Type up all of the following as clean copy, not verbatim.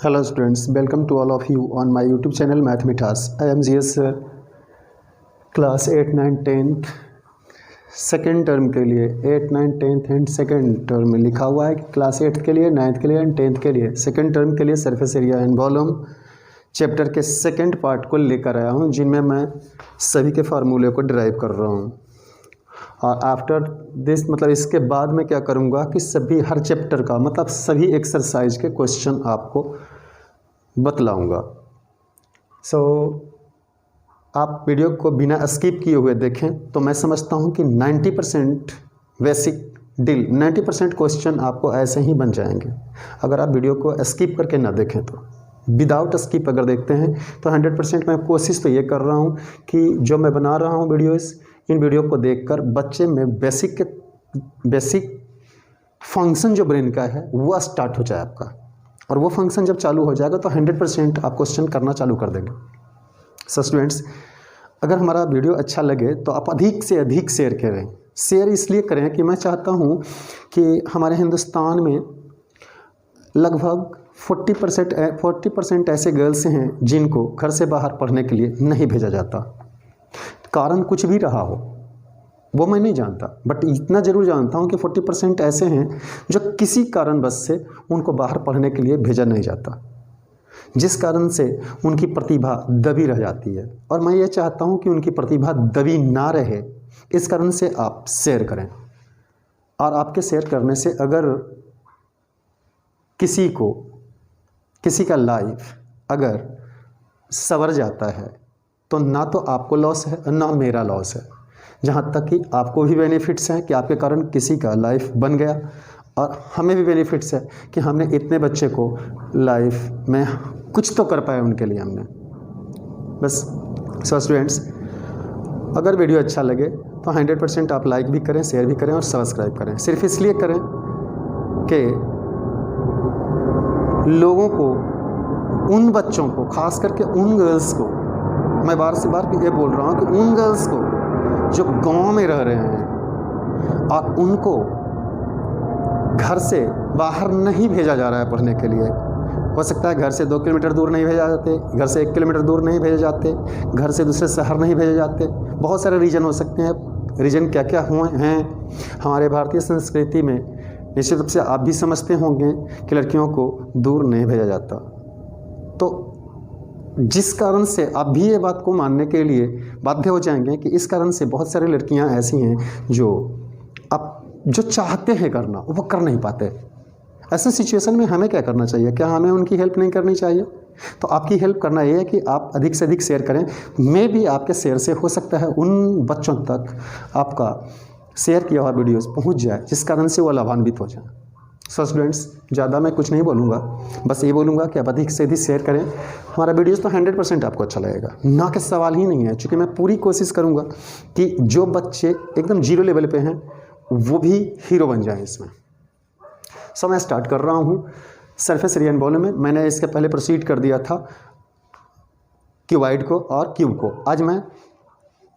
Hello students, welcome to all of you on my YouTube channel Mathmitas. I am GS class 8, 9, 10th second term के लिए 8, 9, 10th and second term में लिखा हुआ है कि class 8th के लिए, 9th के लिए एंड 10th के लिए सेकेंड टर्म के लिए surface area and volume chapter के सेकेंड पार्ट को लेकर आया हूँ, जिनमें मैं सभी के फार्मूले को डिराइव कर रहा हूँ। और आफ्टर दिस मतलब इसके बाद मैं क्या करूँगा कि सभी हर चैप्टर का मतलब सभी एक्सरसाइज के क्वेश्चन आपको बतलाऊँगा। सो आप वीडियो को बिना स्किप किए हुए देखें तो मैं समझता हूँ कि 90% बेसिक डील 90% क्वेश्चन आपको ऐसे ही बन जाएंगे अगर आप वीडियो को स्किप करके ना देखें तो। विदाउट स्किप अगर देखते हैं तो 100% मैं कोशिश तो ये कर रहा हूँ कि जो मैं बना रहा हूँ वीडियोस, इन वीडियो को देखकर बच्चे में बेसिक फंक्शन जो ब्रेन का है वह स्टार्ट हो जाए आपका, और वो फंक्शन जब चालू हो जाएगा तो 100% आप क्वेश्चन करना चालू कर देंगे। सो स्टूडेंट्स, अगर हमारा वीडियो अच्छा लगे तो आप अधिक से अधिक शेयर करें। शेयर इसलिए करें कि मैं चाहता हूँ कि हमारे हिंदुस्तान में लगभग 40% ऐसे गर्ल्स हैं जिनको घर से बाहर पढ़ने के लिए नहीं भेजा जाता। कारण कुछ भी रहा हो वो मैं नहीं जानता, बट इतना ज़रूर जानता हूँ कि 40% ऐसे हैं जो किसी कारणवश से उनको बाहर पढ़ने के लिए भेजा नहीं जाता, जिस कारण से उनकी प्रतिभा दबी रह जाती है। और मैं ये चाहता हूँ कि उनकी प्रतिभा दबी ना रहे, इस कारण से आप शेयर करें। और आपके शेयर करने से अगर किसी का लाइफ अगर संवर जाता है तो ना तो आपको लॉस है ना मेरा लॉस है, जहाँ तक कि आपको भी बेनिफिट्स हैं कि आपके कारण किसी का लाइफ बन गया, और हमें भी बेनिफिट्स है कि हमने इतने बच्चे को लाइफ में कुछ तो कर पाए उनके लिए हमने बस। सो स्टूडेंट्स, अगर वीडियो अच्छा लगे तो 100% आप लाइक भी करें, शेयर भी करें और सब्सक्राइब करें। सिर्फ इसलिए करें कि लोगों को, उन बच्चों को, खास करके उन गर्ल्स को, मैं बार से बार ये बोल रहा हूँ कि उन गर्ल्स को जो गांव में रह रहे हैं और उनको घर से बाहर नहीं भेजा जा रहा है पढ़ने के लिए। हो सकता है घर से 2 किलोमीटर दूर नहीं भेजा जाते, घर से 1 किलोमीटर दूर नहीं भेजे जाते, घर से दूसरे शहर नहीं भेजे जाते। बहुत सारे रीज़न हो सकते हैं। रीज़न क्या क्या हुए हैं हमारे भारतीय संस्कृति में, निश्चित रूप से आप भी समझते होंगे कि लड़कियों को दूर नहीं भेजा जाता। तो जिस कारण से आप भी ये बात को मानने के लिए बाध्य हो जाएंगे कि इस कारण से बहुत सारी लड़कियां ऐसी हैं जो चाहते हैं करना वो कर नहीं पाते। ऐसे सिचुएशन में हमें क्या करना चाहिए? क्या हमें उनकी हेल्प नहीं करनी चाहिए? तो आपकी हेल्प करना ये है कि आप अधिक से अधिक शेयर करें। मैं भी आपके शेयर से हो सकता है उन बच्चों तक आपका शेयर किया हुआ वीडियोस पहुंच जाए, जिस कारण से वो लाभान्वित हो जाए। सो स्टूडेंट्स, ज़्यादा मैं कुछ नहीं बोलूँगा, बस ये बोलूँगा कि आप अधिक से अधिक शेयर करें। हमारा वीडियोस तो 100% आपको अच्छा लगेगा, ना कि सवाल ही नहीं है, क्योंकि मैं पूरी कोशिश करूँगा कि जो बच्चे एकदम जीरो लेवल पे हैं वो भी हीरो बन जाएं इसमें। सो मैं स्टार्ट कर रहा हूँ सरफेस एरिया एंड वॉल्यूम में। मैंने इसके पहले प्रोसीड कर दिया था क्यूबॉइड को और क्यूब को। आज मैं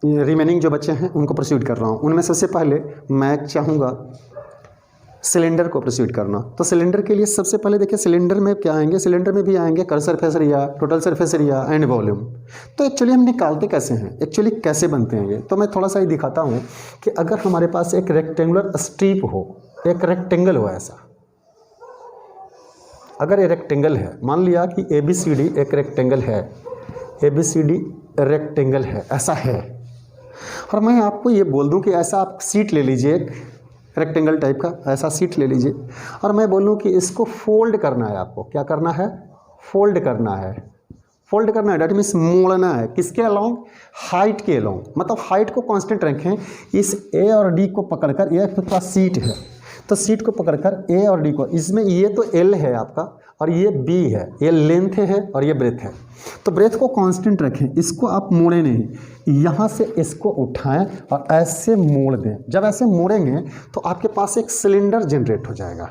रिमेनिंग जो बच्चे हैं उनको प्रोसीड कर रहा हूँ। उनमें सबसे पहले मैं चाहूँगा सिलेंडर को प्रोसीड करना। तो सिलेंडर के लिए सबसे पहले देखिए सिलेंडर में क्या आएंगे, सिलेंडर में भी आएंगे curve surface area, total surface area and volume. तो एक्चुअली हम निकालते कैसे हैं, एक्चुअली कैसे बनते हैं ये, तो मैं थोड़ा सा ही दिखाता हूँ कि अगर हमारे पास एक रेक्टेंगुलर स्ट्रिप हो, एक रेक्टेंगल हो, ऐसा अगर ये रेक्टेंगल है, मान लिया कि ABCD एक रेक्टेंगल है, ABCD रेक्टेंगल है, ऐसा है, और मैं आपको ये बोल दूं कि ऐसा आप सीट ले लीजिए, एक रेक्टेंगल टाइप का ऐसा सीट ले लीजिए, और मैं बोलूं कि इसको फोल्ड करना है। आपको क्या करना है? फोल्ड करना है। फोल्ड करना है, डेट मीन्स मोड़ना है। किसके अलोंग? हाइट के अलोंग। मतलब हाइट को कांस्टेंट रखें, इस A और D को पकड़कर, ये आपके पास सीट है तो सीट को पकड़कर A और D को, इसमें ये तो L है आपका और ये B है, ये लेंथ है और ये ब्रेथ है। तो ब्रेथ को कांस्टेंट रखें, इसको आप मोड़े नहीं, यहाँ से इसको उठाएं और ऐसे मोड़ दें। जब ऐसे मोड़ेंगे तो आपके पास एक सिलेंडर जनरेट हो जाएगा,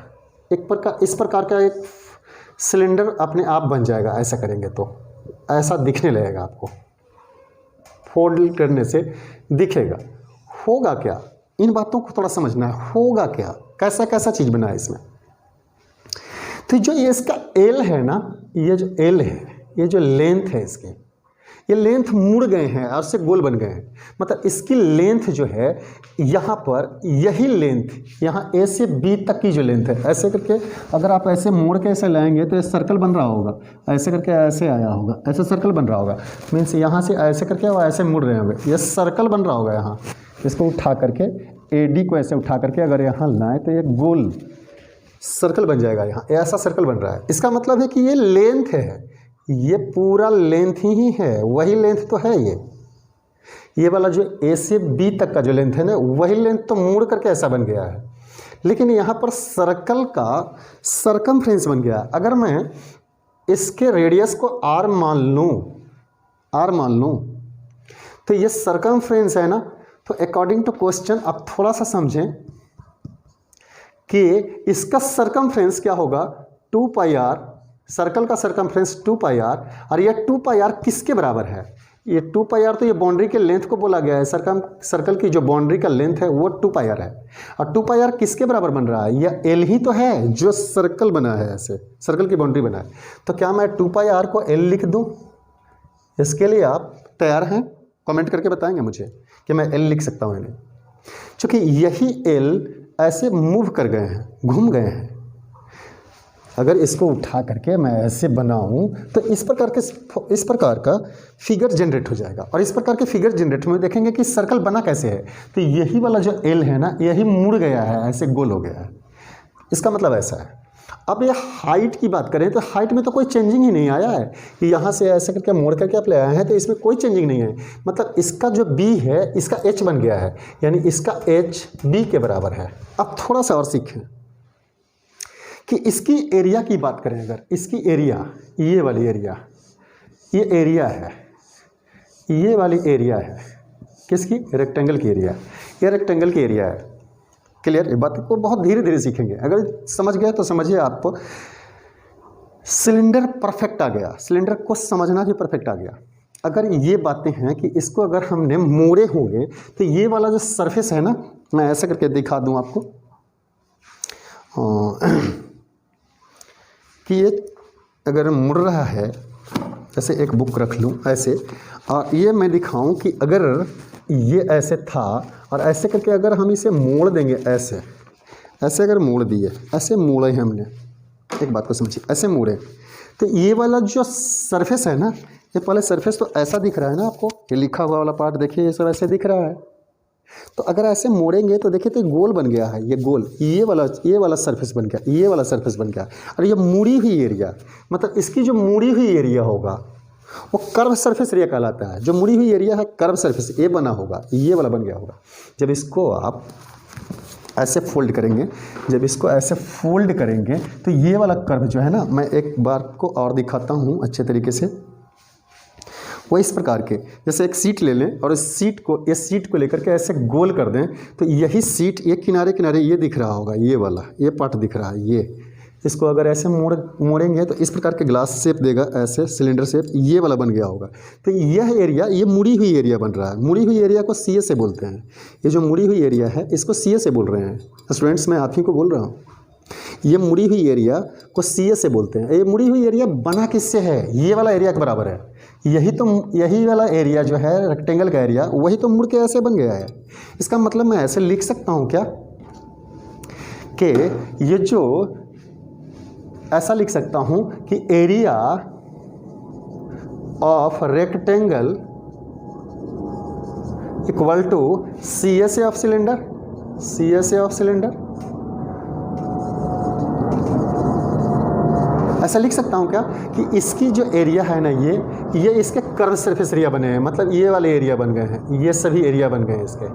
इस प्रकार का एक सिलेंडर अपने आप बन जाएगा। ऐसा करेंगे तो ऐसा दिखने लगेगा, आपको फोल्ड करने से दिखेगा। होगा क्या, इन बातों को थोड़ा समझना है। होगा क्या, कैसा कैसा चीज़ बना है इसमें। तो तो जो ये इसका एल है ना, ये जो एल है, ये जो लेंथ है इसकी, ये लेंथ मुड़ गए हैं और से गोल बन गए हैं। मतलब इसकी लेंथ जो है यहाँ पर, यही लेंथ यहाँ ए से बी तक की जो लेंथ है, ऐसे करके अगर आप ऐसे मोड़ के ऐसे लाएंगे तो ये सर्कल बन रहा होगा, ऐसे करके ऐसे आया होगा, ऐसे सर्कल बन रहा होगा। मीन्स यहाँ से ऐसे करके वो ऐसे मुड़ रहे होंगे, ये सर्कल बन रहा होगा। यहाँ इसको उठा करके AD को ऐसे उठा करके अगर यहाँ लाएँ तो ये गोल सर्कल बन जाएगा। यहाँ ऐसा सर्कल बन रहा है। इसका मतलब है कि ये लेंथ है, ये पूरा लेंथ ही है, वही लेंथ तो है। ये वाला जो A से B तक का जो लेंथ है ना, वही लेंथ तो मुड़ करके ऐसा बन गया है। लेकिन यहाँ पर सर्कल का सरकमफ्रेंस बन गया। अगर मैं इसके रेडियस को R मान लूँ तो ये सरकमफ्रेंस है ना। तो अकॉर्डिंग टू क्वेश्चन आप थोड़ा सा समझें कि इसका सरकमफ्रेंस क्या होगा, 2 पाई r, सर्कल का सरकमफ्रेंस 2 पाई r, और यह 2 पाई r किसके बराबर है? ये 2 पाई r तो ये बाउंड्री के लेंथ को बोला गया है। सर्कल की जो बाउंड्री का लेंथ है वो 2 पाई r है। और 2 पाई r किसके बराबर बन रहा है? यह l ही तो है जो सर्कल बना है, ऐसे सर्कल की बाउंड्री बना है। तो क्या मैं 2 पाई r को l लिख दूँ? इसके लिए आप तैयार हैं? कमेंट करके बताएंगे मुझे कि मैं l लिख सकता हूँ नहीं, क्योंकि यही l ऐसे मूव कर गए हैं, घूम गए हैं। अगर इसको उठा करके मैं ऐसे बनाऊं तो इस प्रकार का फिगर जनरेट हो जाएगा। और इस प्रकार के फिगर जनरेट में देखेंगे कि सर्कल बना कैसे है। तो यही वाला जो एल है ना, यही मुड़ गया है, ऐसे गोल हो गया है। इसका मतलब ऐसा है। अब ये हाइट की बात करें तो हाइट में तो कोई चेंजिंग ही नहीं आया है कि यहाँ से ऐसे करके मोड़ करके आप ले आए हैं, तो इसमें कोई चेंजिंग नहीं है। मतलब इसका जो b है, इसका h बन गया है, यानी इसका h b के बराबर है। अब थोड़ा सा और सीखें कि इसकी एरिया की बात करें। अगर इसकी एरिया, ये वाली एरिया, ये एरिया है, ये वाली एरिया है किसकी? रेक्टेंगल की एरिया। ये रेक्टेंगल की एरिया है। क्लियर? ये बात को बहुत धीरे धीरे सीखेंगे। अगर समझ गए तो समझिए आपको सिलेंडर परफेक्ट आ गया, सिलेंडर को समझना भी परफेक्ट आ गया। अगर ये बातें हैं कि इसको अगर हमने मोड़े होंगे तो ये वाला जो सरफेस है ना, मैं ऐसे करके दिखा दूं आपको कि ये अगर मुड़ रहा है, जैसे एक बुक रख लूं ऐसे, और ये मैं दिखाऊं कि अगर ये ऐसे था और ऐसे करके अगर हम इसे मोड़ देंगे, ऐसे ऐसे अगर मोड़ दिए, ऐसे मोड़े हैं हमने, एक बात को समझिए, ऐसे मोड़े, तो ये वाला जो सरफेस है ना, ये पहले सरफेस तो ऐसा दिख रहा है ना आपको, ये लिखा हुआ वाला पार्ट देखिए, ये सब ऐसे दिख रहा है। तो अगर ऐसे मोड़ेंगे तो देखिए तो गोल बन गया है, ये गोल, ये वाला सरफेस बन गया, ये वाला सरफेस बन गया। और ये मुड़ी हुई एरिया, मतलब इसकी जो मुड़ी हुई एरिया होगा वो कर्व सरफेस एरिया कहलाता है। जो मुड़ी हुई एरिया है कर्व सरफेस, ये बना होगा, ये वाला बन गया होगा। जब इसको आप ऐसे फोल्ड करेंगे, जब इसको ऐसे फोल्ड करेंगे तो ये वाला कर्व जो है ना, मैं एक बार को और दिखाता हूँ अच्छे तरीके से। वो इस प्रकार के, जैसे एक सीट ले लें और इस सीट को लेकर के ऐसे गोल कर दें, तो यही सीट, ये किनारे किनारे ये दिख रहा होगा, ये वाला, ये पार्ट दिख रहा है, ये इसको अगर ऐसे मोड़ेंगे तो इस प्रकार के ग्लास शेप देगा, ऐसे सिलेंडर शेप, ये वाला बन गया होगा। तो यह एरिया, ये मुड़ी हुई एरिया बन रहा है। मुड़ी हुई एरिया को CA से बोलते हैं। ये जो मुड़ी हुई एरिया है इसको CA से बोल रहे हैं। स्टूडेंट्स, मैं आप ही को बोल रहा हूँ, ये मुड़ी हुई एरिया को CA से बोलते हैं। ये मुड़ी हुई एरिया बना किससे है? ये वाला एरिया के बराबर है। यही वाला एरिया जो है रेक्टेंगल का एरिया, वही तो मुड़ के ऐसे बन गया है। इसका मतलब मैं ऐसे लिख सकता हूँ क्या कि ये जो, ऐसा लिख सकता हूँ कि area of rectangle equal to CSA of cylinder, CSA of cylinder. ऐसा लिख सकता हूँ क्या कि इसकी जो एरिया है ना, ये इसके कर्व सरफेस एरिया बने हैं, मतलब ये वाले एरिया बन गए हैं, ये सभी एरिया बन गए इसके,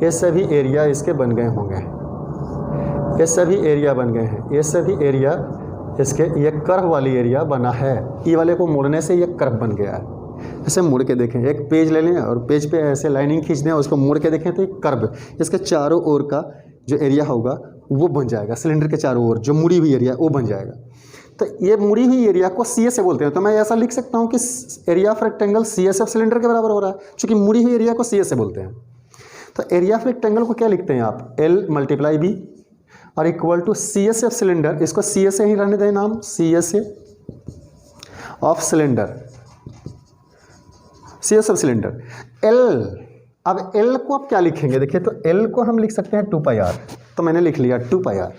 ये सभी एरिया इसके बन गए होंगे, ये सभी एरिया बन गए हैं, ये सभी एरिया इसके, ये कर्व वाली एरिया बना है। ये वाले को मोड़ने से ये कर्व बन गया है। ऐसे मोड़ के देखें, एक पेज ले लें और पेज पे ऐसे लाइनिंग खींच दें, उसको मोड़ के देखें तो ये कर्व, इसके चारों ओर का जो एरिया होगा वो बन जाएगा। सिलेंडर के चारों ओर जो मुड़ी हुई एरिया वो बन जाएगा। तो ये मुड़ी हुई एरिया को CA से बोलते हैं। तो मैं ऐसा लिख सकता हूँ कि area of rectangle CS of cylinder के बराबर हो रहा है, क्योंकि मुड़ी हुई एरिया को CA से बोलते हैं। तो एरिया ऑफ रेक्टेंगल को क्या लिखते हैं आप? L × B, और equal to C S of cylinder, इसको सी एस ही रहने दें नाम, C S of cylinder, C S of cylinder. L, अब एल को आप क्या लिखेंगे, देखिए तो एल को हम लिख सकते हैं 2 पाई आर, तो मैंने लिख लिया 2 पाई आर,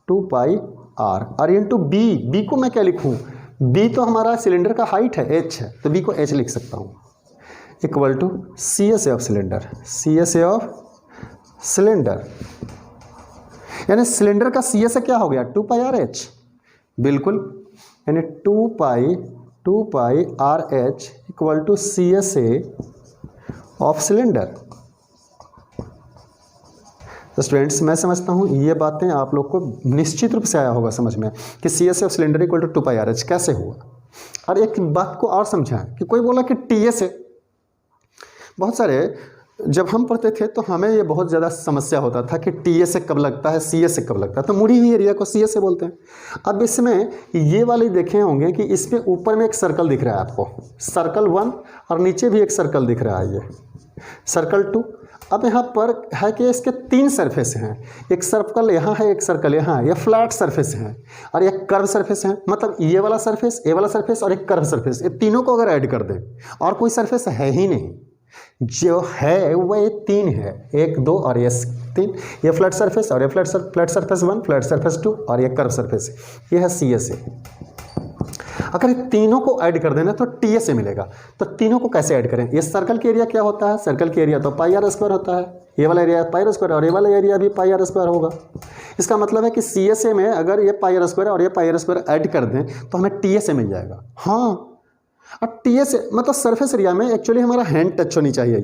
2 पाई आर। और इंटू बी, बी को मैं क्या लिखूं, बी तो हमारा सिलेंडर का हाइट है, एच है, तो बी को एच लिख सकता हूं, equal to C S of cylinder, C S of cylinder, यानी सिलेंडर का सी एस क्या हो गया 2 पाई आर एच, बिल्कुल, यानी 2 pi are h equal to C S A of cylinder. तो स्टूडेंट्स मैं समझता हूँ ये बातें आप लोग को निश्चित रूप से आया होगा समझ में कि C S of cylinder equal to 2 pi are H कैसे हुआ। और एक बात को और समझाएं कि कोई बोला कि टी एस ए, बहुत सारे जब हम पढ़ते थे तो हमें ये बहुत ज़्यादा समस्या होता था कि टी एस ए कब लगता है, सी एस ए कब लगता है, तो मुड़ी हुई एरिया को सी एस ए बोलते हैं। अब इसमें ये वाले देखे होंगे कि इसमें ऊपर में एक सर्कल दिख रहा है आपको, सर्कल 1, और नीचे भी एक सर्कल दिख रहा है, ये सर्कल 2। अब यहाँ पर है कि इसके 3 सरफेस हैं, एक सर्कल यहाँ है, एक सर्कल यहाँ है, ये फ्लैट सरफेस हैं और एक कर्व सरफेस है, मतलब ये वाला सरफेस, ये वाला सरफेस और एक कर्व सरफेस, ये तीनों को अगर ऐड कर दें और कोई सरफेस है ही नहीं, जो है वो ये 3 है, 1 2 और ये 3, ये फ्लैट सरफेस और ये फ्लैट सरफेस 1, फ्लैट सरफेस 2 और ये कर्व सरफेस, ये है सी एस ए। अगर तीनों को ऐड कर देना तो टी एस ए मिलेगा। तो तीनों को कैसे ऐड करें, ये सर्कल के एरिया क्या होता है, सर्कल के एरिया तो पाई आर स्क्वायर होता है, ये वाला एरिया पाई आर स्क्वायर और ये वाला एरिया भी पाई आर स्क्वायर होगा। इसका मतलब है कि सी एस ए में अगर ये पाई आर स्क्वायर और ये पाई आर स्क्वायर ऐड कर दें तो हमें टी एस ए मिल जाएगा। हाँ, और टी एस मतलब सरफेस एरिया में एक्चुअली हमारा हैंड टच होनी चाहिए,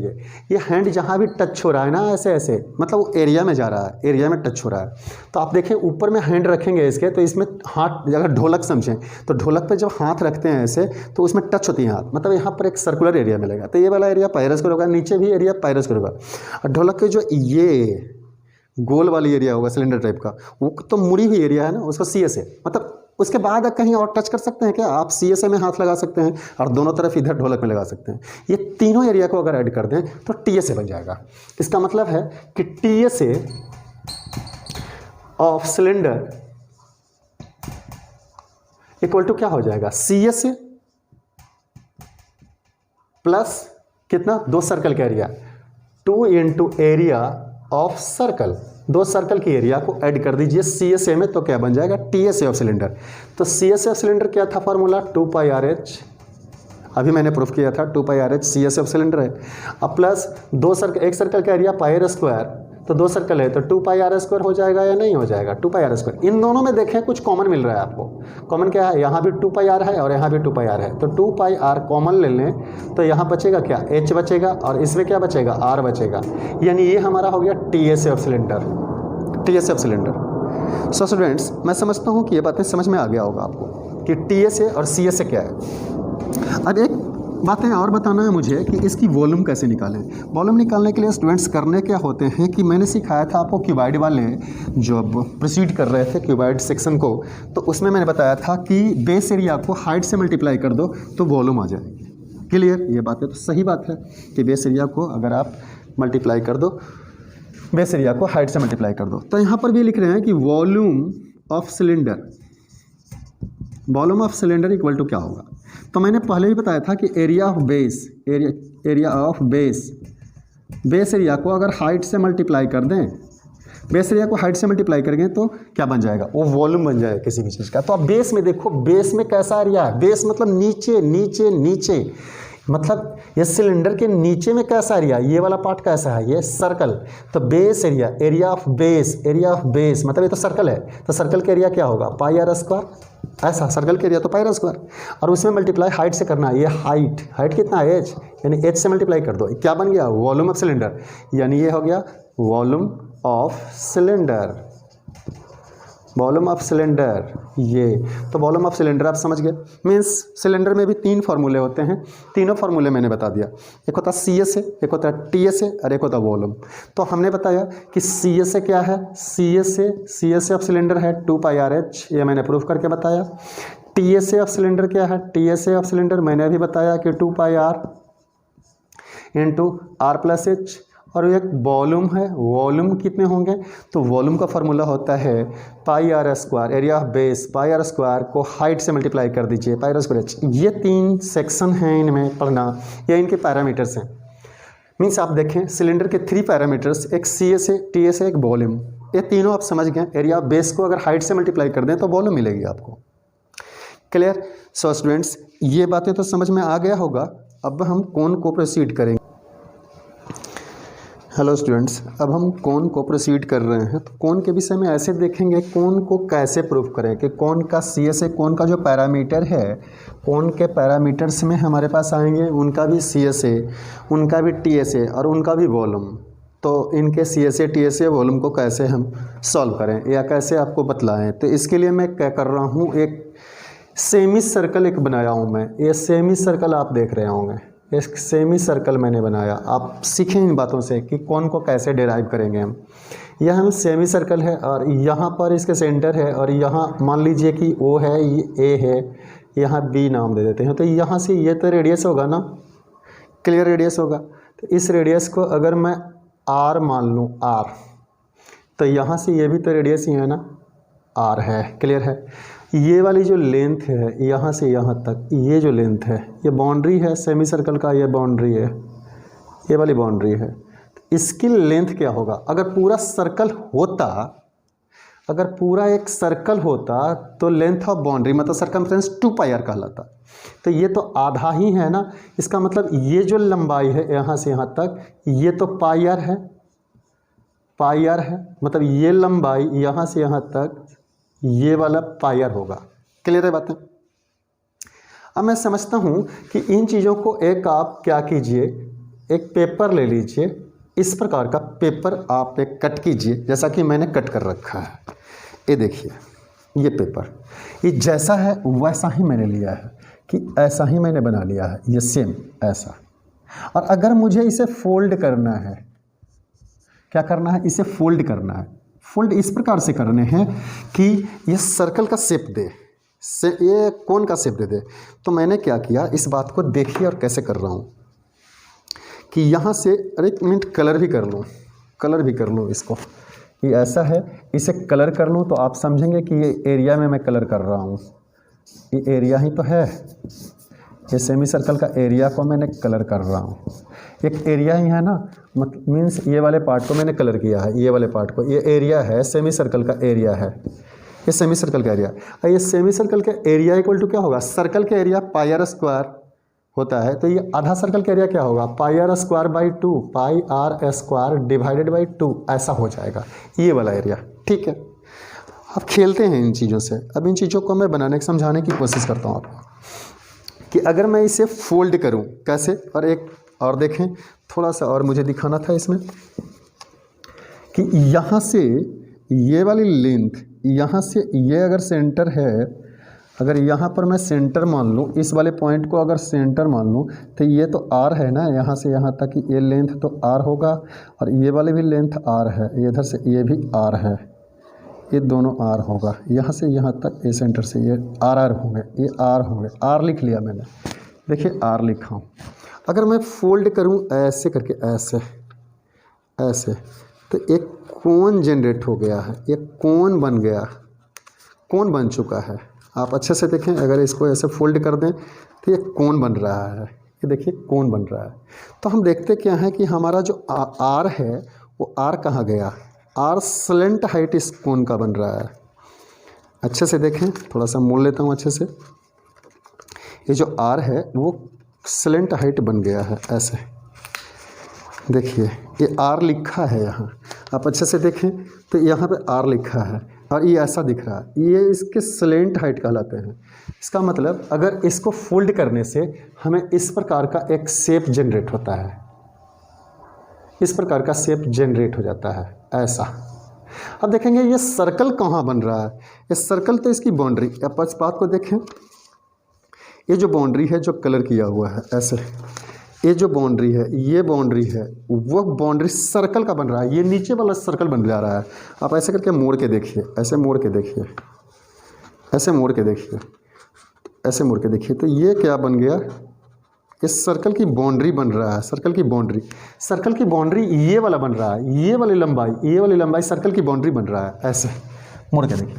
ये हैंड जहाँ भी टच हो रहा है ना, ऐसे ऐसे मतलब वो एरिया में जा रहा है, एरिया में टच हो रहा है। तो आप देखें ऊपर में हैंड रखेंगे इसके, तो इसमें हाथ, अगर ढोलक समझें तो ढोलक पे जब हाथ रखते हैं ऐसे तो उसमें टच होती है हाथ, मतलब यहाँ पर एक सर्कुलर एरिया मिलेगा। तो ये वाला एरिया पाई आर स्क्वायर होगा, नीचे भी एरिया पाई आर स्क्वायर होगा, और ढोलक के जो ये गोल वाली एरिया होगा सिलेंडर टाइप का, वो तो मुड़ी हुई एरिया है ना, उसको सी एस ए, मतलब उसके बाद कहीं और टच कर सकते हैं क्या, आप सी एस ए में हाथ लगा सकते हैं और दोनों तरफ इधर ढोलक में लगा सकते हैं। ये तीनों एरिया को अगर ऐड कर दें तो टी एस ए बन जाएगा। इसका मतलब है कि T S A of cylinder equal to क्या हो जाएगा, सी एस ए प्लस कितना, 2 सर्कल का area, 2 into area of circle, 2 circle की एरिया को ऐड कर दीजिए सी एस ए में, तो क्या बन जाएगा, T S A of cylinder. तो C S A of cylinder क्या था फॉर्मूला, 2 पाई आर एच, अभी मैंने प्रूफ किया था 2 pi are h C S A of cylinder है। अब प्लस 2 सर्कल, एक सर्कल का एरिया पाई आर स्क्वायर, तो 2 सर्कल है तो 2 पाई आर स्क्वायर हो जाएगा या नहीं हो जाएगा, 2 पाई आर स्क्वायर। इन दोनों में देखें कुछ कॉमन मिल रहा है आपको, कॉमन क्या है, यहाँ भी 2 पाई आर है और यहाँ भी 2 पाई आर है, तो 2 पाई आर कॉमन ले लें तो यहाँ बचेगा क्या, एच बचेगा और इसमें क्या बचेगा, आर बचेगा, यानी ये हमारा हो गया T S A of cylinder, T S A of cylinder. So students मैं समझता हूँ कि ये बातें समझ में आ गया होगा आपको कि टी एस ए और सी एस ए क्या है। अब एक बातें और बताना है मुझे कि इसकी वॉल्यूम कैसे निकालें। वॉल्यूम निकालने के लिए स्टूडेंट्स करने क्या होते हैं कि मैंने सिखाया था आपको क्यूबाइड वाले, जब प्रोसीड कर रहे थे क्यूबाइड सेक्शन को, तो उसमें मैंने बताया था कि बेस एरिया को हाइट से मल्टीप्लाई कर दो तो वॉल्यूम आ जाएगी। क्लियर, ये बात है, तो सही बात है कि बेस एरिया को अगर आप मल्टीप्लाई कर दो, बेस एरिया को हाइट से मल्टीप्लाई कर दो। तो यहाँ पर भी लिख रहे हैं कि volume of cylinder, volume of cylinder equal to क्या होगा, तो मैंने पहले ही बताया था कि area of base, area of base area को अगर हाइट से मल्टीप्लाई कर दें, बेस एरिया को हाइट से मल्टीप्लाई करेंगे तो क्या बन जाएगा, वो वॉल्यूम बन जाएगा किसी भी चीज़ का। तो अब बेस में देखो, बेस में कैसा एरिया है, बेस मतलब नीचे नीचे नीचे, मतलब ये सिलेंडर के नीचे में कैसा एरिया, ये वाला पार्ट कैसा है, ये सर्कल, तो base area, area of base, area of base मतलब ये तो सर्कल है, तो सर्कल का एरिया क्या होगा, पाई आर स्क्वायर, ऐसा सर्कल के एरिया तो पाई आर स्क्वायर, और उसमें मल्टीप्लाई हाइट से करना है, ये हाइट कितना है, एच, यानी एच से मल्टीप्लाई कर दो, क्या बन गया, वॉल्यूम ऑफ सिलेंडर, यानी ये हो गया volume of cylinder, volume of cylinder. ये तो वॉल्यूम ऑफ सिलेंडर आप समझ गए। मीन्स सिलेंडर में भी 3 फार्मूले होते हैं, तीनों फार्मूले मैंने बता दिया, एक होता सी एस ए, एक होता टी एस ए और एक होता वॉल्यूम। तो हमने बताया कि सी एस ए क्या है, C S A of cylinder है 2 पाई आर एच, ये मैंने प्रूफ करके बताया। T S A of cylinder क्या है, T S A of cylinder मैंने अभी बताया कि 2 pi r into r plus h, और एक वॉल्यूम है, वॉल्यूम कितने होंगे, तो वॉल्यूम का फार्मूला होता है pi are square, area of base pi are square को हाइट से मल्टीप्लाई कर दीजिए, पाई आर स्क्वायर। ये 3 सेक्शन हैं इनमें पढ़ना, ये इनके पैरामीटर्स हैं। मीन्स आप देखें सिलेंडर के 3 पैरामीटर्स, एक सी एस है, टी एस है, एक वॉल्यूम, ये तीनों आप समझ गए। एरिया ऑफ बेस को अगर हाइट से मल्टीप्लाई कर दें तो वॉल्यूम मिलेगी आपको। क्लियर। सो स्टूडेंट्स ये बातें तो समझ में आ गया होगा। अब हम कोन को प्रोसीड करेंगे। हेलो स्टूडेंट्स, अब हम कोन को प्रोसीड कर रहे हैं। तो कोन के विषय में ऐसे देखेंगे कोन को कैसे प्रूव करें कि कोन का सी एस ए, कोन का जो पैरामीटर है, कोन के पैरामीटर्स में हमारे पास आएंगे उनका भी सी एस ए, उनका भी टी एस ए और उनका भी वॉल्यूम। तो इनके C S A, T S A, volume को कैसे हम सॉल्व करें या कैसे आपको बतलाएं। तो इसके लिए मैं क्या कर रहा हूँ, एक सेमी सर्कल एक बनाया हूँ मैं। ये सेमी सर्कल आप देख रहे होंगे, एक सेमी सर्कल मैंने बनाया। आप सीखें इन बातों से कि कौन को कैसे डिराइव करेंगे हम। यह हम सेमी सर्कल है और यहाँ पर इसके सेंटर है और यहाँ मान लीजिए कि ओ है, ये ए है, यहाँ बी नाम दे देते हैं। तो यहाँ से ये तो रेडियस होगा ना, क्लियर रेडियस होगा। तो इस रेडियस को अगर मैं आर मान लूँ, आर, तो यहाँ से ये भी तो रेडियस ही है ना, आर है, क्लियर है। ये वाली जो लेंथ है यहाँ से यहाँ तक, ये जो लेंथ है, ये बाउंड्री है सेमी सर्कल का, ये बाउंड्री है, ये वाली बाउंड्री है। इसकी लेंथ क्या होगा, अगर पूरा सर्कल होता, अगर पूरा एक सर्कल होता तो लेंथ ऑफ बाउंड्री मतलब सर्कमफ्रेंस 2 पाई आर कहलाता। तो ये तो आधा ही है ना, इसका मतलब ये जो लंबाई है यहाँ से यहाँ तक, ये तो पाई आर है, पाई आर है, मतलब ये लंबाई यहाँ से यहाँ तक ये वाला पाई आर होगा। क्लियर है बातें। अब मैं समझता हूँ कि इन चीज़ों को एक आप क्या कीजिए, एक पेपर ले लीजिए, इस प्रकार का पेपर आप एक कट कीजिए, जैसा कि मैंने कट कर रखा है। ये देखिए, ये पेपर ये जैसा है वैसा ही मैंने लिया है, कि ऐसा ही मैंने बना लिया है, ये सेम ऐसा। और अगर मुझे इसे फोल्ड करना है, क्या करना है, इसे फोल्ड करना है। फोल्ड इस प्रकार से करने हैं कि ये सर्कल का शेप दे, से ये कोन का शेप दे दे। तो मैंने क्या किया, इस बात को देखिए और कैसे कर रहा हूँ कि यहाँ से, अरे एक मिनट कलर भी कर लूँ, कलर भी कर लूँ इसको, ये ऐसा है, इसे कलर कर लूँ तो आप समझेंगे कि ये एरिया में मैं कलर कर रहा हूँ। ये एरिया ही तो है, ये सेमी सर्कल का एरिया को मैंने कलर कर रहा हूँ। एक एरिया ही है ना, मतलब मीन्स ये वाले पार्ट को मैंने कलर किया है, ये वाले पार्ट को, ये एरिया है, सेमी सर्कल का एरिया है, ये सेमी सर्कल का एरिया। और ये सेमी सर्कल का एरिया इक्वल टू क्या होगा, सर्कल का एरिया पाई आर स्क्वायर होता है। तो ये आधा सर्कल का एरिया क्या होगा, pi are square by 2, pi are square divided by 2, ऐसा हो जाएगा ये वाला एरिया। ठीक है, अब खेलते हैं इन चीज़ों से। अब इन चीज़ों को मैं बनाने समझाने की कोशिश करता हूँ आपको कि अगर मैं इसे फोल्ड करूँ कैसे। और एक और देखें, थोड़ा सा और मुझे दिखाना था इसमें कि यहाँ से ये वाली लेंथ, यहाँ से ये अगर सेंटर है, अगर यहाँ पर मैं सेंटर मान लूँ, इस वाले पॉइंट को अगर सेंटर मान लूँ, तो ये तो आर है ना, यहाँ से यहाँ तक ये लेंथ तो आर होगा, और ये वाले भी लेंथ आर है, इधर से ये भी आर है, ये दोनों आर होगा, यहाँ से यहाँ तक ये सेंटर से ये आर होंगे, ये आर होंगे। आर लिख लिया मैंने, देखिए आर लिखा हूँ। अगर मैं फोल्ड करूँ ऐसे करके, ऐसे ऐसे, तो एक कोन जनरेट हो गया है, एक कोन बन गया, कोन बन चुका है। आप अच्छे से देखें, अगर इसको ऐसे फोल्ड कर दें तो ये कोन बन रहा है, ये देखिए कोन बन रहा है। तो हम देखते क्या है कि हमारा जो आर है वो आर कहाँ गया, आर स्लेंट हाइट इस कोन का बन रहा है। अच्छे से देखें, थोड़ा सा मोड़ लेता हूँ अच्छे से। ये जो आर है वो स्लेंट हाइट बन गया है, ऐसे देखिए ये आर लिखा है यहाँ, आप अच्छे से देखें तो यहाँ पे आर लिखा है और ये ऐसा दिख रहा है, ये इसके स्लेंट हाइट कहलाते हैं। इसका मतलब अगर इसको फोल्ड करने से हमें इस प्रकार का एक शेप जनरेट होता है, इस प्रकार का शेप जनरेट हो जाता है ऐसा। अब देखेंगे ये सर्कल कहाँ बन रहा है, ये सर्कल तो इसकी बाउंड्री, अब इस बात को देखें, ये जो बाउंड्री है जो कलर किया हुआ है ऐसे, ये जो बाउंड्री है, ये बाउंड्री है, वो बाउंड्री सर्कल का बन रहा है, ये नीचे वाला सर्कल बन जा रहा है। आप ऐसे करके मोड़ के देखिए, ऐसे मोड़ के देखिए, ऐसे मोड़ के देखिए, ऐसे मोड़ के देखिए, तो ये क्या बन गया, इस सर्कल की बाउंड्री बन रहा है, सर्कल की बाउंड्री ये वाला बन रहा है, ये वाली लंबाई सर्कल की बाउंड्री बन रहा है। ऐसे मुड़ के देखिए,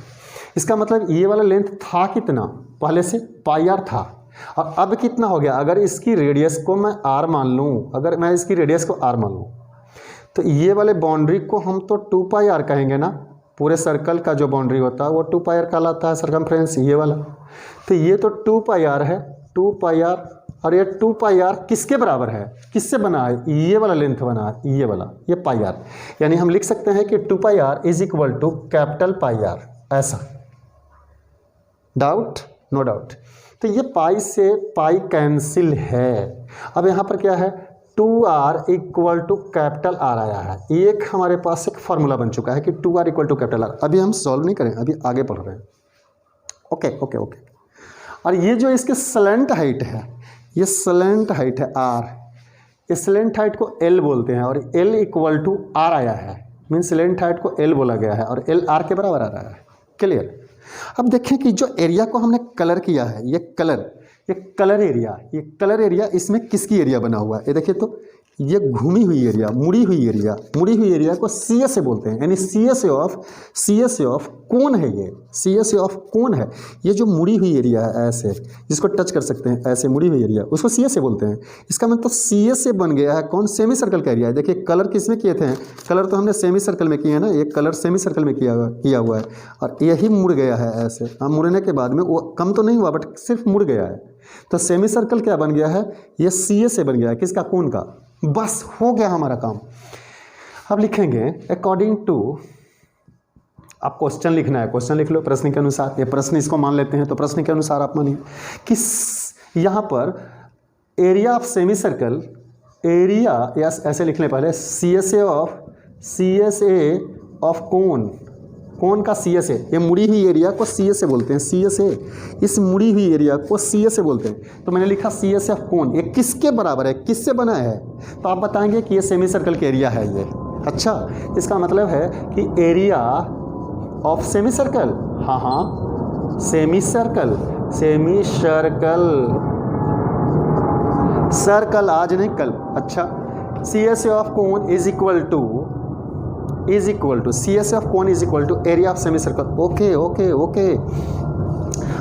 इसका मतलब ये वाला लेंथ था कितना, पहले से पाई आर था, और अब कितना हो गया। अगर इसकी रेडियस को मैं आर मान लूँ, अगर मैं इसकी रेडियस को आर मान लूँ, तो ये वाले बाउंड्री को हम तो 2 पाई आर कहेंगे ना। पूरे सर्कल का जो बाउंड्री होता है वो 2 पाई आर कहलाता है, सर्कमफ्रेंस ये वाला। तो ये तो 2 पाई आर है, 2 पाई आर, और ये 2 पाई आर किसके बराबर है, किससे बना है, ये वाला लेंथ बना है, ये वाला, ये पाई आर। यानी हम लिख सकते हैं कि 2 pi r is equal to capital pi r, ऐसा। डाउट? No doubt. तो ये पाई से पाई कैंसिल है। अब यहाँ पर क्या है, 2r equal to capital R आया है। एक हमारे पास एक फार्मूला बन चुका है कि 2r equal to capital R. अभी हम सॉल्व नहीं करें, अभी आगे बढ़ रहे हैं। Okay okay okay. और ये जो इसके स्लेंट हाइट है, ये स्लेंट हाइट है r, इस स्लेंट हाइट को l बोलते हैं, और l इक्वल टू r आया है, मीन्स स्लेंट हाइट को l बोला गया है, और l r के बराबर आ रहा है। क्लियर? अब देखें कि जो एरिया को हमने कलर किया है, ये कलर एरिया इसमें किसकी एरिया बना हुआ है, ये देखिए। तो ये घूमी हुई एरिया, मुड़ी हुई एरिया को सी एस ए बोलते हैं, यानी सी एस ए ऑफ कौन है, ये सी एस ए ऑफ कौन है। ये जो मुड़ी हुई एरिया है ऐसे, जिसको टच कर सकते हैं ऐसे, मुड़ी हुई एरिया, उसको सी एस ए बोलते हैं। इसका मतलब सी एस ए बन गया है कौन, सेमी सर्कल का एरिया है। देखिए कलर किस में किए थे, कलर तो हमने सेमी सर्कल में किए हैं ना, ये कलर सेमी सर्कल में किया हुआ है, और यही मुड़ गया है ऐसे। अब मुड़ने के बाद में वो कम तो नहीं हुआ, बट सिर्फ मुड़ गया है। तो सेमी सर्कल क्या बन गया है, ये सी एस ए बन गया है, किसका, कौन का। बस हो गया हमारा काम। अब लिखेंगे अकॉर्डिंग टू, आप क्वेश्चन लिखना है, क्वेश्चन लिख लो प्रश्न के अनुसार। ये प्रश्न इसको मान लेते हैं, तो प्रश्न के अनुसार आप मानिए कि यहाँ पर area of semi circle, area या ऐसे लिख लें पहले, सी एस ए ऑफ कौन का सी एस ए, ये मुड़ी हुई एरिया को सी एस ए बोलते हैं, सी एस ए, इस मुड़ी हुई एरिया को सी एस ए बोलते हैं। तो मैंने लिखा सी एस ए ऑफ कौन, ये किसके बराबर है, किससे बना है, तो आप बताएंगे कि ये सर्कल का एरिया है ये। अच्छा, इसका मतलब है कि एरिया ऑफ सेमी सर्कल, हाँ सेमी सर्कल, सर्कल आज नहीं कल। अच्छा, सी एस ए ऑफ कौन is equal to C S F कौन is equal to area of semicircle. Okay okay okay.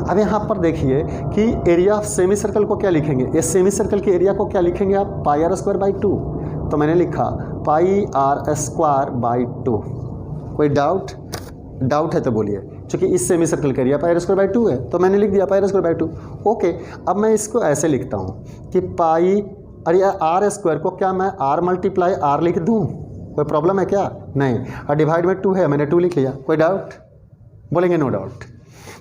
अब यहाँ पर देखिए कि एरिया ऑफ सेमी सर्कल को क्या लिखेंगे, इस सेमी सर्कल के एरिया को क्या लिखेंगे आप, पाई आर स्क्वायर बाई 2। तो मैंने लिखा पाई आर स्क्वायर बाई 2। कोई डाउट है तो बोलिए, क्योंकि इस सेमी सर्कल का area pi are square by 2 है, तो मैंने लिख दिया pi are square by 2। Okay, अब मैं इसको ऐसे लिखता हूँ कि पाई, अरे आर स्क्वायर को क्या मैं आर मल्टीप्लाई आर लिख दूँ, कोई प्रॉब्लम है क्या, नहीं। और डिवाइड में 2 है, मैंने 2 लिख लिया। कोई डाउट, बोलेंगे नो डाउट,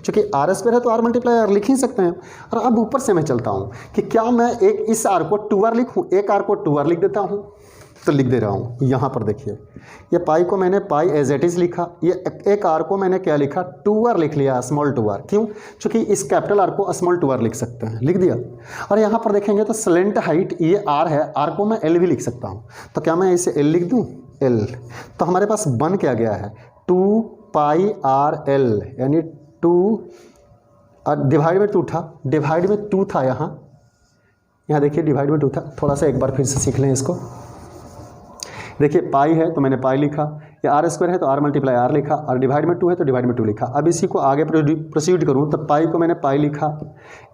क्योंकि आर स्क्वायर है तो आर मल्टीप्लाई आर लिख ही सकते हैं। और अब ऊपर से मैं चलता हूँ कि क्या मैं एक इस आर को 2r लिखूँ, एक आर को 2r लिख देता हूँ, तो लिख दे रहा हूँ। यहाँ पर देखिए, ये पाई को मैंने पाई एज इट इज़ लिखा, ये एक आर को मैंने क्या लिखा, 2r लिख लिया, स्मॉल 2r। क्यों, क्योंकि इस कैपिटल आर को स्मॉल 2r लिख सकते हैं, लिख दिया। और यहाँ पर देखेंगे तो स्लेंट हाइट ये r है, r को मैं l भी लिख सकता हूँ। तो क्या मैं इसे l लिख दूँ, l, तो हमारे पास बन क्या गया है, 2 पाई आर एल, यानी 2 डिवाइड में 2 था, डिवाइड में 2 था यहाँ देखिए डिवाइड में 2 था। थोड़ा सा एक बार फिर से सीख लें इसको। देखिए पाई है तो मैंने पाई लिखा, ये आर स्क्वायर है तो आर मल्टीप्लाई आर लिखा, और डिवाइड में 2 है तो डिवाइड में 2 लिखा। अब इसी को आगे प्रोसीड करूँ तो पाई को मैंने पाई लिखा,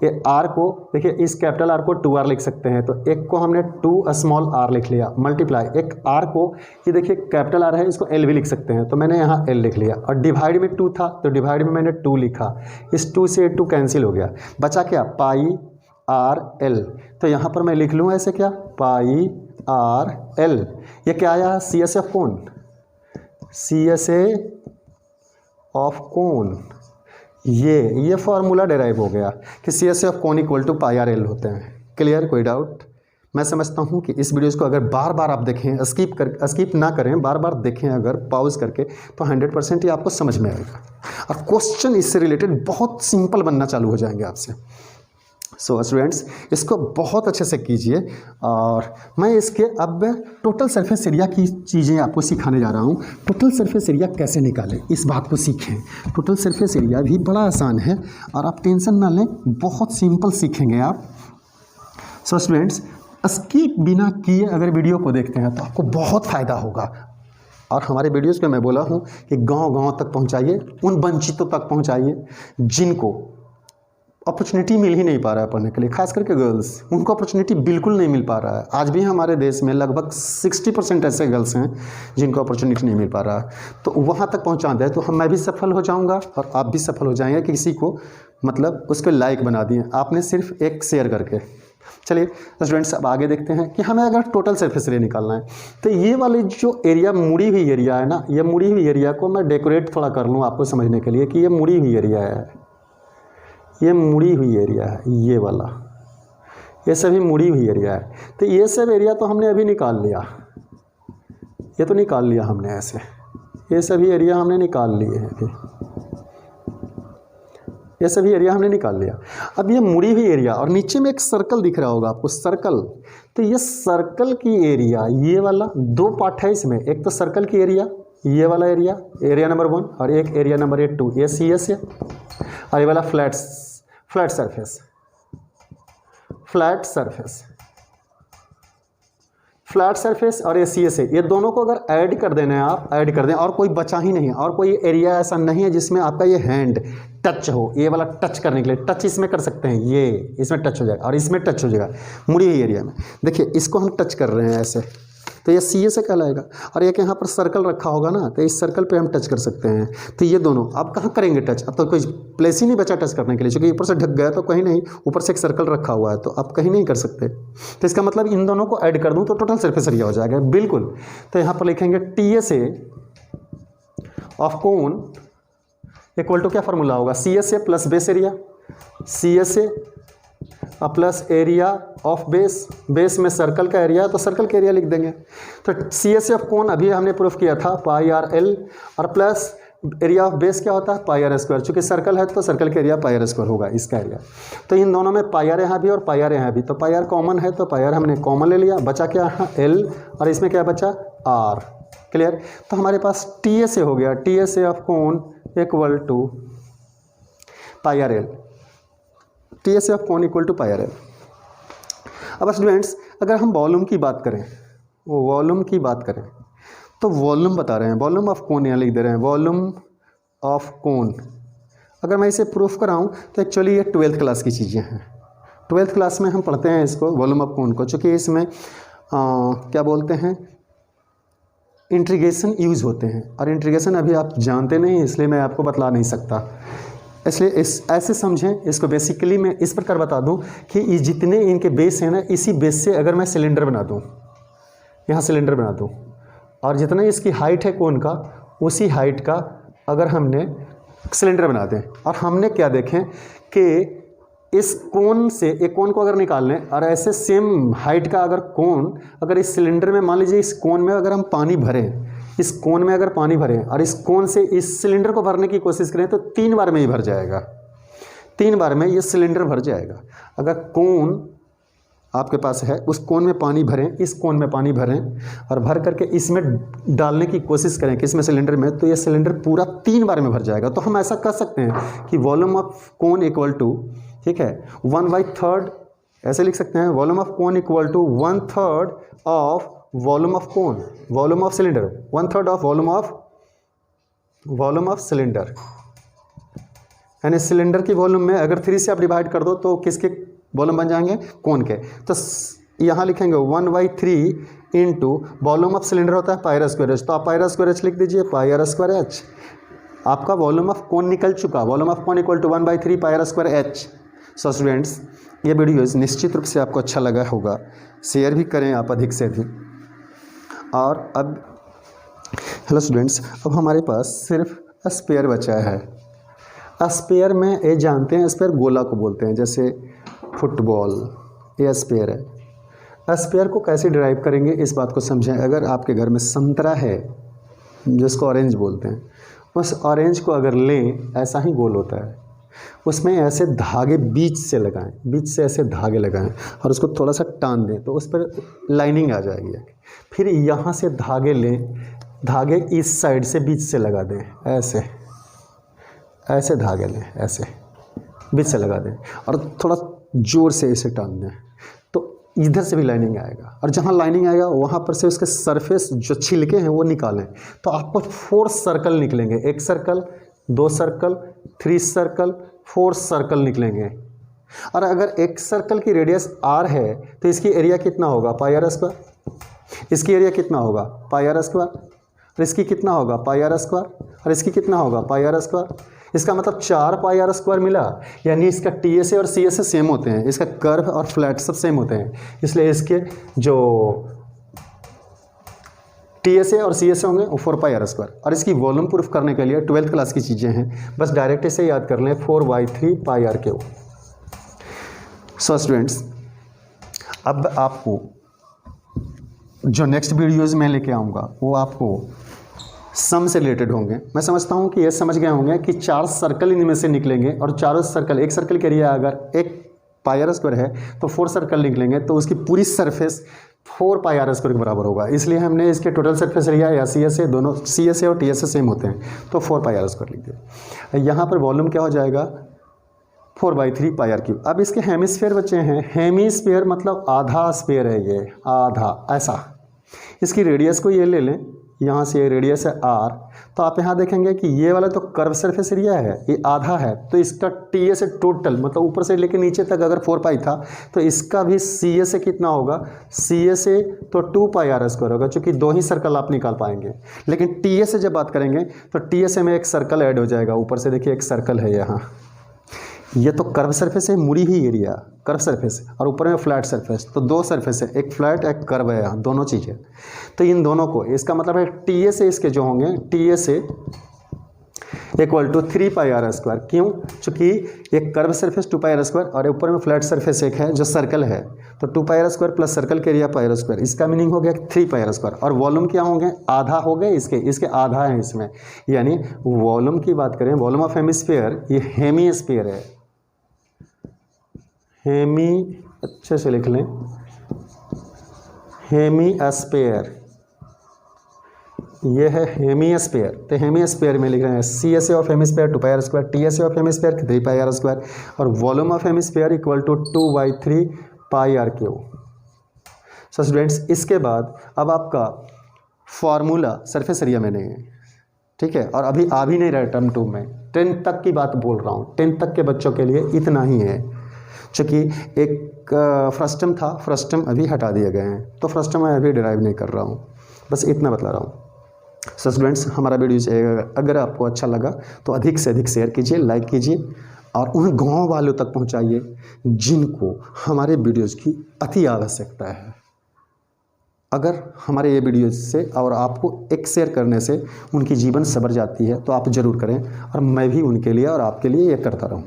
ये आर को देखिए इस कैपिटल आर को 2r लिख सकते हैं, तो एक को हमने 2 स्मॉल r लिख लिया, मल्टीप्लाई एक r को, ये देखिए कैपिटल आर है, इसको l भी लिख सकते हैं, तो मैंने यहाँ l लिख लिया। और डिवाइड में 2 था तो डिवाइड में मैंने 2 लिखा, इस 2 से 2 कैंसिल हो गया, बचा क्या, पाई आर एल। तो यहाँ पर मैं लिख लूँ ऐसे, क्या, पाई आर एल। ये क्या आया, सी एस एफ कौन, सी एस ए ऑफ कौन, ये फॉर्मूला डिराइव हो गया कि सी एस एफ कौन equal to pi R L होते हैं। क्लियर, कोई डाउट। मैं समझता हूँ कि इस वीडियोज़ को अगर बार बार आप देखें, स्किप ना करें, बार बार देखें अगर पॉज करके, तो 100% ये आपको समझ में आएगा, और क्वेश्चन इससे रिलेटेड बहुत सिंपल बनना चालू हो जाएंगे आपसे। सो स्टूडेंट्स, इसको बहुत अच्छे से कीजिए, और मैं इसके अब टोटल सरफेस एरिया की चीज़ें आपको सिखाने जा रहा हूँ। टोटल सरफेस एरिया कैसे निकालें, इस बात को सीखें। टोटल सरफेस एरिया भी बड़ा आसान है, और आप टेंशन ना लें, बहुत सिंपल सीखेंगे आप। सो स्टूडेंट्स, स्किप बिना किए अगर वीडियो को देखते हैं तो आपको बहुत फ़ायदा होगा। और हमारे वीडियोज़ में मैं बोला हूँ कि गांव-गांव तक पहुँचाइए, उन वंचितों तक पहुँचाइए जिनको अपॉर्चुनिटी मिल ही नहीं पा रहा है पढ़ने के लिए, खास करके गर्ल्स, उनको अपॉर्चुनिटी बिल्कुल नहीं मिल पा रहा है। आज भी हमारे देश में लगभग 60% ऐसे गर्ल्स हैं जिनको अपॉर्चुनिटी नहीं मिल पा रहा है। तो वहाँ तक पहुँचा दें तो मैं भी सफल हो जाऊँगा और आप भी सफल हो जाएंगे कि किसी को मतलब उसके लायक बना दिए आपने सिर्फ एक शेयर करके। चलिए स्टूडेंट्स, अब आगे देखते हैं कि हमें अगर टोटल सरफेस एरिया निकालना है तो ये वाले जो एरिया मुड़ी हुई एरिया है ना, ये मुड़ी हुई एरिया को मैं डेकोरेट थोड़ा कर लूँ आपको समझने के लिए कि ये मुड़ी हुई एरिया है, ये मुड़ी हुई एरिया है, ये वाला, ये सभी मुड़ी हुई एरिया है। तो ये सब एरिया तो हमने अभी निकाल लिया, ये तो निकाल लिया हमने ऐसे, ये सभी एरिया हमने निकाल लिए हैं अभी, ये सभी एरिया हमने निकाल लिया। अब ये मुड़ी हुई एरिया और नीचे में एक सर्कल दिख रहा होगा आपको, सर्कल, तो ये सर्कल की एरिया, ये वाला दो पार्ट है इसमें, एक तो सर्कल की एरिया, ये वाला एरिया, एरिया नंबर 1, और एक एरिया नंबर 2, ये सी एस है, और ये वाला flat surface, flat surface, flat surface और ये सी एस है। ये दोनों को अगर ऐड कर देना है, आप ऐड कर दें, और कोई बचा ही नहीं है, और कोई एरिया ऐसा नहीं है जिसमें आपका ये हैंड टच हो, ये वाला टच करने के लिए, टच इसमें कर सकते हैं, ये इसमें टच हो जाएगा और इसमें टच हो जाएगा मुड़ी हुई एरिया में। देखिए इसको हम टच कर रहे हैं ऐसे, तो ये सी ए से कहलाएगा। और एक यहाँ पर सर्कल रखा होगा ना, तो इस सर्कल पे हम टच कर सकते हैं। तो ये दोनों अब कहाँ करेंगे टच, अब तो कोई प्लेस ही नहीं बचा टच करने के लिए, क्योंकि ऊपर से ढक गया तो कहीं नहीं, ऊपर से एक सर्कल रखा हुआ है तो आप कहीं नहीं कर सकते। तो इसका मतलब इन दोनों को ऐड कर दूँ तो टोटल सरफेस एरिया हो जाएगा बिल्कुल। तो यहाँ पर लिखेंगे T S A of cone equal to क्या फार्मूला होगा, C S A plus base area, C S A plus area of base, base में सर्कल का एरिया तो सर्कल का एरिया लिख देंगे। तो सी एस एफ कौन अभी हमने प्रूफ किया था पाई आर एल, और प्लस एरिया ऑफ बेस क्या होता है पाई आर स्क्वायर, चूँकि सर्कल है तो सर्कल का एरिया पाई आर स्क्वायर होगा इसका एरिया। तो इन दोनों में पाई आर यहाँ भी और पाई आर यहाँ भी, तो पाई आर कॉमन है तो पाई आर हमने कॉमन ले लिया, बचा क्या एल, और इसमें क्या बचा आर। क्लियर। तो हमारे पास टी एस ए हो गया, T S A of cone equal to pi R L, T S of cone equal to pi R L. अब स्टूडेंट्स अगर हम वॉल्यूम की बात करें, वॉल्यूम की बात करें तो वॉल्यूम बता रहे हैं, वॉल्यूम ऑफ कोन यहाँ लिख दे रहे हैं, वॉल्यूम ऑफ कोन। अगर मैं इसे प्रूफ कराऊं तो एक्चुअली ये 12th क्लास की चीज़ें हैं, 12th क्लास में हम पढ़ते हैं इसको वॉल्यूम ऑफ कोन को, चूँकि इसमें क्या बोलते हैं इंटीग्रेशन यूज़ होते हैं, और इंटीग्रेशन अभी आप जानते नहीं इसलिए मैं आपको बतला नहीं सकता, इसलिए इस ऐसे समझें इसको। बेसिकली मैं इस प्रकार बता दूं कि ये जितने इनके बेस हैं ना, इसी बेस से अगर मैं सिलेंडर बना दूं, यहाँ सिलेंडर बना दूं, और जितना इसकी हाइट है कोन का उसी हाइट का अगर हमने सिलेंडर बना दें, और हमने क्या देखें कि इस कोन से एक कोन को अगर निकाल लें और ऐसे सेम हाइट का अगर कोन अगर इस सिलेंडर में, मान लीजिए इस कोन में अगर हम पानी भरें, इस कोन में अगर पानी भरें और इस कोन से इस सिलेंडर को भरने की कोशिश करें तो 3 बार में ही भर जाएगा, 3 बार में ये सिलेंडर भर जाएगा। अगर कोन आपके पास है उस कोन में पानी भरें, इस कोन में पानी भरें और भर करके इसमें डालने की कोशिश करें कि इसमें सिलेंडर में, तो ये सिलेंडर पूरा 3 बार में भर जाएगा। तो हम ऐसा कर सकते हैं कि volume of cone equal to, ठीक है, 1/3 ऐसे लिख सकते हैं, volume of cone equal to 1/3 of volume of cone, volume of cylinder, 1/3 of volume of cylinder. यानी सिलेंडर की वॉल्यूम में अगर 3 से आप डिवाइड कर दो तो किसके वॉल्यूम बन जाएंगे, कोन के। तो यहाँ लिखेंगे 1/3 इंटू वॉल्यूम ऑफ सिलेंडर होता है पाई आर स्क्वायर एच, तो आप पाई आर स्क्वायर एच लिख दीजिए, पाई आर स्क्वायर एच। आपका वॉल्यूम ऑफ कोन निकल चुका, volume of cone equal to 1/3 pi are square H. So students ये वीडियोज़ निश्चित रूप से आपको अच्छा लगा होगा, शेयर भी करें आप अधिक से अधिक। और अब हेलो स्टूडेंट्स, अब हमारे पास सिर्फ स्पेयर बचा है। स्पेयर में ये जानते हैं, स्पेयर गोला को बोलते हैं, जैसे फुटबॉल ये स्पेयर है। स्पेयर को कैसे डिराइव करेंगे इस बात को समझें। अगर आपके घर में संतरा है जिसको ऑरेंज बोलते हैं, उस ऑरेंज को अगर लें, ऐसा ही गोल होता है, उसमें ऐसे धागे बीच से लगाएं, बीच से ऐसे धागे लगाएं और उसको थोड़ा सा टान दें तो उस पर लाइनिंग आ जाएगी। फिर यहाँ से धागे लें, धागे इस साइड से बीच से लगा दें, ऐसे ऐसे धागे लें, ऐसे बीच से लगा दें और थोड़ा ज़ोर से इसे टान दें, तो इधर से भी लाइनिंग आएगा, और जहाँ लाइनिंग आएगा वहाँ पर से उसके सरफेस जो छिलके हैं वो निकालें, तो आपको 4 सर्कल निकलेंगे। 1 सर्कल, 2 सर्कल, 3 सर्कल, 4 सर्कल निकलेंगे। और अगर एक सर्कल की रेडियस r है तो इसकी एरिया कितना होगा, पाई आर स्क्वायर। इसकी एरिया कितना होगा, पाई आर स्क्वायर। और इसकी कितना होगा, पाई आर स्क्वायर। और इसकी कितना होगा, पाई आर स्क्वायर। इसका मतलब 4 पाई आर स्क्वायर मिला, यानी इसका टी एस ए और सी एस ए सेम होते हैं, इसका कर्व और फ्लैट सब सेम होते हैं, इसलिए इसके जो टी एस ए और सी एस ए होंगे वो 4 पाई आर स्क्वायर। और इसकी वॉल्यूम प्रूफ करने के लिए 12th क्लास की चीज़ें हैं, बस डायरेक्ट इसे याद कर लें, 4/3 पाई आर क्यूब। सो स्टूडेंट्स, अब आपको जो नेक्स्ट वीडियोज़ में लेके आऊँगा वो आपको सम से रिलेटेड होंगे। मैं समझता हूँ कि ये समझ गए होंगे कि 4 सर्कल इनमें से निकलेंगे, और चारों सर्कल, एक सर्कल के एरिया अगर 1 पाई आर स्क्वायर है तो 4 सर्कल निकलेंगे, तो उसकी पूरी सरफेस 4 पाई आर स्क्वायर के बराबर होगा। इसलिए हमने इसके टोटल सरफेस एरिया या सी एस ए, दोनों सी एस ए और टी एस ए सेम होते हैं, तो 4 पाई आर स्क्वायर लिख दिया। यहाँ पर वॉल्यूम क्या हो जाएगा, 4/3 पाई आर क्यूब। अब इसके हेमिस्फीयर बचे हैं। हेमिस्फीयर मतलब आधा स्फीयर है, ये आधा ऐसा। इसकी रेडियस को ये ले लें, यहाँ से ये रेडियस है r, तो आप यहाँ देखेंगे कि ये वाला तो कर्व सरफेस एरिया है, ये आधा है, तो इसका टी एस ए टोटल मतलब ऊपर से लेके नीचे तक अगर 4 पाई था तो इसका भी सी एस ए कितना होगा, सी एस ए तो 2 पाई आर स्क्वायर होगा, चूँकि 2 ही सर्कल आप निकाल पाएंगे। लेकिन टी एस ए जब बात करेंगे तो टी एस ए में एक सर्कल ऐड हो जाएगा, ऊपर से देखिए एक सर्कल है यहाँ, ये तो कर्व सरफेस है, मुड़ी ही एरिया कर्व सरफेस, और ऊपर में फ्लैट सरफेस, तो 2 सरफेस है, एक फ्लैट एक कर्व है, यहाँ दोनों चीज़ें। तो इन दोनों को, इसका मतलब है टी एस ए इसके जो होंगे, T S A = 3 pi are square. क्यों, चूँकि एक curve surface 2 pi are square और ऊपर में फ्लैट सरफेस एक है जो सर्कल है, तो 2 pi are square plus circle के एरिया पाई आर स्क्वायर, इसका मीनिंग हो गया 3 पाई आर स्क्वायर। और वॉल्यूम क्या होंगे, आधा हो गए इसके आधा है इसमें, यानी वॉल्यूम की बात करें, वॉल्यूम ऑफ हेमिस्फीयर, ये हेमिस्फीयर है, हेमी अच्छे से लिख लें, हेमिस्फीयर, ये है हेमिस्फीयर। तो हेमिस्फीयर में लिख रहे हैं C S A of hemisphere 2 pi are square, T S A of hemisphere 3 pi are square, और volume of hemisphere = 2/3 pi r cube. So students, इसके बाद अब आपका फार्मूला सरफेस एरिया में नहीं है, ठीक है, और अभी आ भी नहीं रहा टर्म 2 में, 10th तक की बात बोल रहा हूँ, 10th तक के बच्चों के लिए इतना ही है। चूँकि एक फ्रस्टम था, फ्रस्टम अभी हटा दिए गए हैं, तो फ्रस्टम मैं अभी डिराइव नहीं कर रहा हूँ, बस इतना बता रहा हूँ। सो स्टूडेंट्स, हमारा वीडियो अगर आपको अच्छा लगा तो अधिक से अधिक शेयर कीजिए, लाइक कीजिए, और उन गांव वालों तक पहुँचाइए जिनको हमारे वीडियोज़ की अति आवश्यकता है। अगर हमारे ये वीडियो से और आपको एक शेयर करने से उनकी जीवन संवर जाती है तो आप ज़रूर करें, और मैं भी उनके लिए और आपके लिए ये करता रहूँ।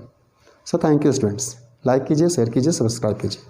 So thank you students, like कीजिए, शेयर कीजिए, सब्सक्राइब कीजिए।